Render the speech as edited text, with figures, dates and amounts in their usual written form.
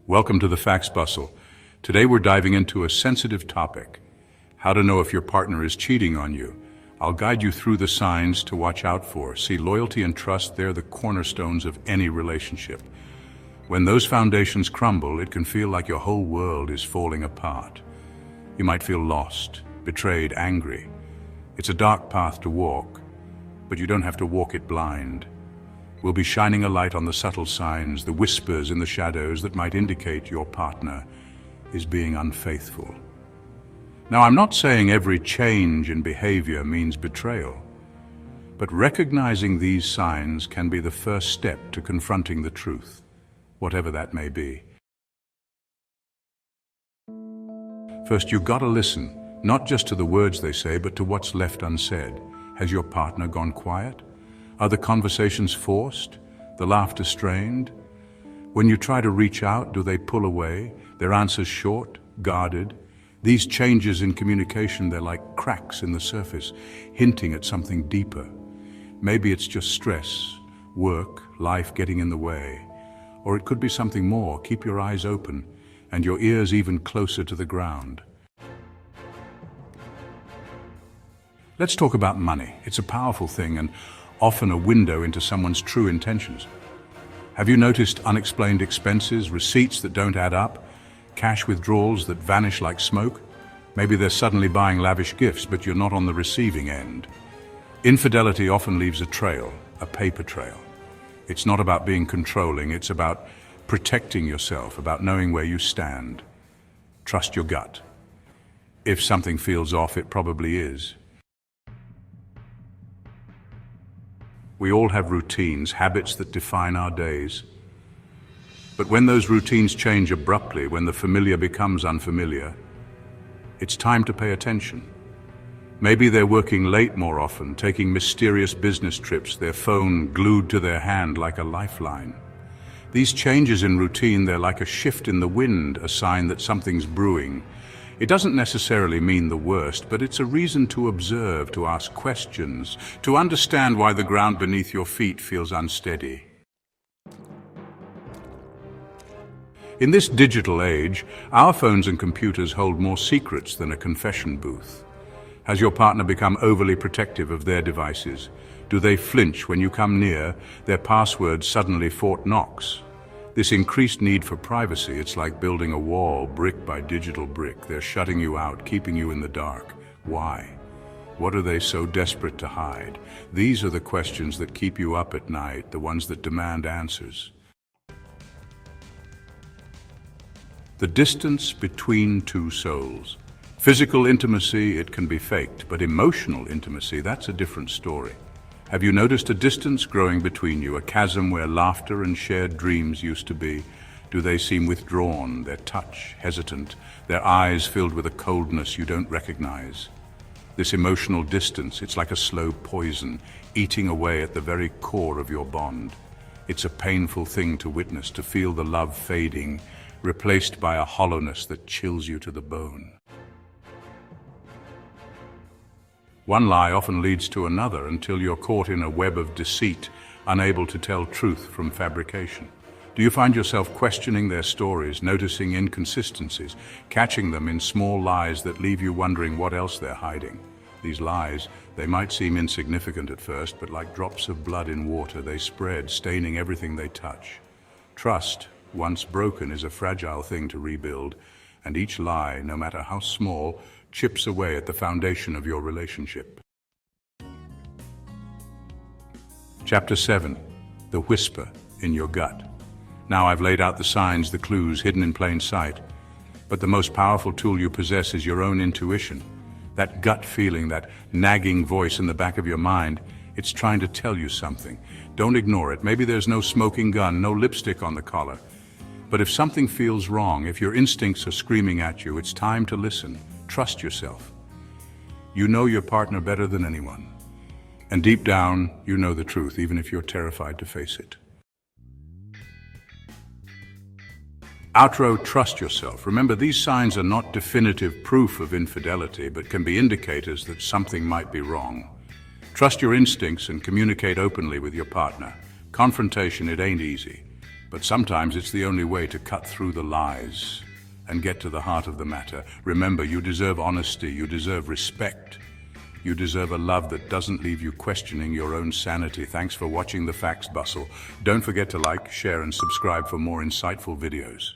Welcome to the Facts Bustle. Today we're diving into a sensitive topic, how to know if your partner is cheating on you. I'll guide you through the signs to watch out for. See, loyalty and trust, they're the cornerstones of any relationship. When those foundations crumble, it can feel like your whole world is falling apart. You might feel lost, betrayed, angry. It's a dark path to walk, but you don't have to walk it blind. We'll be shining a light on the subtle signs, the whispers in the shadows that might indicate your partner is being unfaithful. Now, I'm not saying every change in behavior means betrayal, but recognizing these signs can be the first step to confronting the truth, whatever that may be. First, you've got to listen, not just to the words they say, but to what's left unsaid. Has your partner gone quiet? Are the conversations forced? The laughter strained? When you try to reach out, do they pull away? Their answers short, guarded? These changes in communication, they're like cracks in the surface, hinting at something deeper. Maybe it's just stress, work, life getting in the way. Or it could be something more. Keep your eyes open and your ears even closer to the ground. Let's talk about money. It's a powerful thing and often a window into someone's true intentions. Have you noticed unexplained expenses, receipts that don't add up, cash withdrawals that vanish like smoke? Maybe they're suddenly buying lavish gifts, but you're not on the receiving end. Infidelity often leaves a trail, a paper trail. It's not about being controlling, it's about protecting yourself, about knowing where you stand. Trust your gut. If something feels off, it probably is. We all have routines, habits that define our days. But when those routines change abruptly, when the familiar becomes unfamiliar, it's time to pay attention. Maybe they're working late more often, taking mysterious business trips, their phone glued to their hand like a lifeline. These changes in routine, they're like a shift in the wind, a sign that something's brewing. It doesn't necessarily mean the worst, but it's a reason to observe, to ask questions, to understand why the ground beneath your feet feels unsteady. In this digital age, our phones and computers hold more secrets than a confession booth. Has your partner become overly protective of their devices? Do they flinch when you come near? Their passwords suddenly Fort Knox. This increased need for privacy, it's like building a wall, brick by digital brick. They're shutting you out, keeping you in the dark. Why? What are they so desperate to hide? These are the questions that keep you up at night, the ones that demand answers. The distance between two souls. Physical intimacy, it can be faked, but emotional intimacy, that's a different story. Have you noticed a distance growing between you, a chasm where laughter and shared dreams used to be? Do they seem withdrawn, their touch hesitant, their eyes filled with a coldness you don't recognize? This emotional distance, it's like a slow poison, eating away at the very core of your bond. It's a painful thing to witness, to feel the love fading, replaced by a hollowness that chills you to the bone. One lie often leads to another until you're caught in a web of deceit, unable to tell truth from fabrication. Do you find yourself questioning their stories, noticing inconsistencies, catching them in small lies that leave you wondering what else they're hiding? These lies, they might seem insignificant at first, but like drops of blood in water, they spread, staining everything they touch. Trust, once broken, is a fragile thing to rebuild, and each lie, no matter how small, chips away at the foundation of your relationship. Chapter 7. The Whisper in Your Gut. Now I've laid out the signs, the clues hidden in plain sight, but the most powerful tool you possess is your own intuition. That gut feeling, that nagging voice in the back of your mind, it's trying to tell you something. Don't ignore it. Maybe there's no smoking gun, no lipstick on the collar. But if something feels wrong, if your instincts are screaming at you, it's time to listen. Trust yourself. You know your partner better than anyone. And deep down, you know the truth, even if you're terrified to face it. Outro, trust yourself. Remember, these signs are not definitive proof of infidelity, but can be indicators that something might be wrong. Trust your instincts and communicate openly with your partner. Confrontation, it ain't easy. But sometimes it's the only way to cut through the lies and get to the heart of the matter. Remember, you deserve honesty, you deserve respect. You deserve a love that doesn't leave you questioning your own sanity. Thanks for watching The Facts Bustle. Don't forget to like, share, and subscribe for more insightful videos.